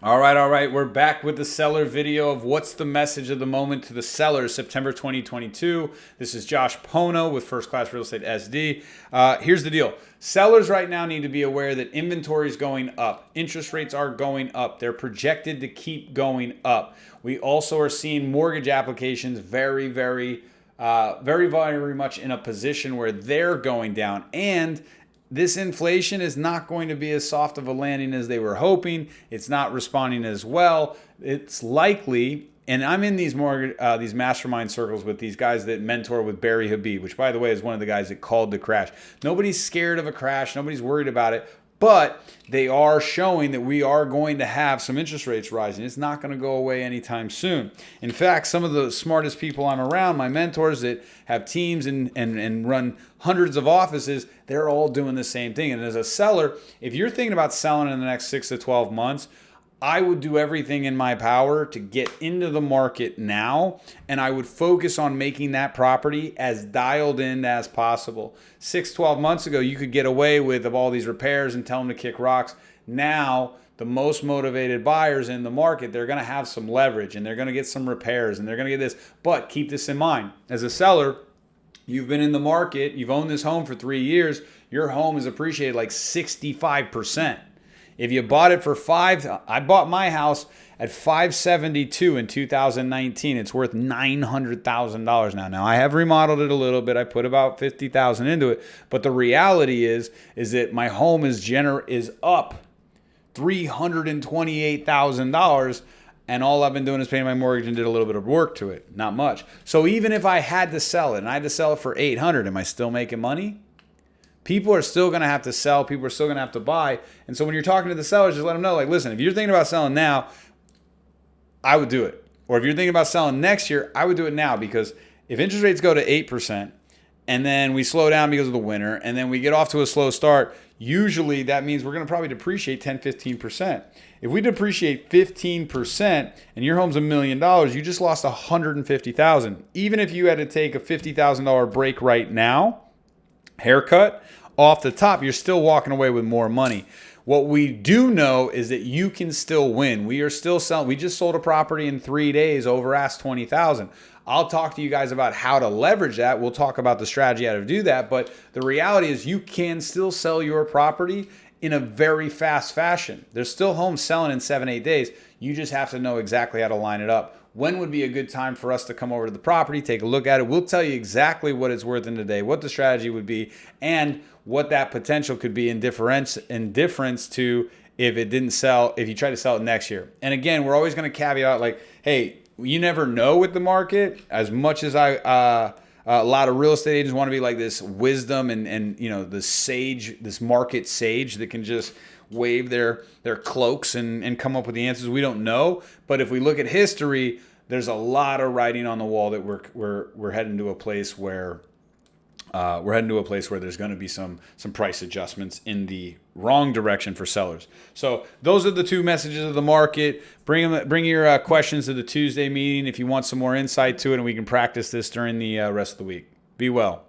All right. We're back with the seller video of what's the message of the moment to the sellers, September 2022. This is Josh Pono with First Class Real Estate SD. Here's the deal. Sellers right now need to be aware that inventory is going up. Interest rates are going up. They're projected to keep going up. We also are seeing mortgage applications very much in a position where they're going down. And this inflation is not going to be as soft of a landing as they were hoping. It's not responding as well. It's likely, and I'm in these mastermind circles with these guys that mentor with Barry Habib, which by the way is one of the guys that called the crash. Nobody's scared of a crash. Nobody's worried about it. But they are showing that we are going to have some interest rates rising. It's not going to go away anytime soon. In fact, some of the smartest people I'm around, my mentors that have teams and run hundreds of offices, they're all doing the same thing. And as a seller, if you're thinking about selling in the next 6 to 12 months, I would do everything in my power to get into the market now, and I would focus on making that property as dialed in as possible. 12 months ago, you could get away with of all these repairs and tell them to kick rocks. Now, the most motivated buyers in the market, they're going to have some leverage, and they're going to get some repairs, and they're going to get this. But keep this in mind. As a seller, you've been in the market, you've owned this home for 3 years, your home is appreciated like 65%. If you bought it for I bought my house at $572 in 2019. It's worth $900,000 now. Now I have remodeled it a little bit. I put about $50,000 into it, but the reality is that my home is up $328,000, and all I've been doing is paying my mortgage and did a little bit of work to it, not much. So even if I had to sell it and I had to sell it for $800, am I still making money? People are still going to have to sell. People are still going to have to buy. And so when you're talking to the sellers, just let them know, like, listen, if you're thinking about selling now, I would do it. Or if you're thinking about selling next year, I would do it now, because if interest rates go to 8% and then we slow down because of the winter and then we get off to a slow start, usually that means we're going to probably depreciate 10, 15%. If we depreciate 15% and your home's $1 million, you just lost $150,000. Even if you had to take a $50,000 break right now, haircut off the top, you're still walking away with more money. What we do know is that you can still win. We are still selling. We just sold a property in 3 days over ask $20,000. I'll talk to you guys about how to leverage that. We'll talk about the strategy how to do that. But the reality is you can still sell your property in a very fast fashion. There's still homes selling in 7-8 days. You just have to know exactly how to line it up. When would be a good time for us to come over to the property, take a look at it? We'll tell you exactly what it's worth in the day, what the strategy would be, and what that potential could be in difference to if it didn't sell, if you try to sell it next year. And again, we're always going to caveat like, hey, you never know with the market. As much as a lot of real estate agents want to be like this wisdom and you know, the sage, this market sage that can just wave their cloaks and come up with the answers. We don't know, but if we look at history, there's a lot of writing on the wall that we're heading to a place where there's going to be some price adjustments in the wrong direction for sellers. So those are the two messages of the market. Bring your questions to the Tuesday meeting if you want some more insight to it, and we can practice this during the rest of the week. Be well.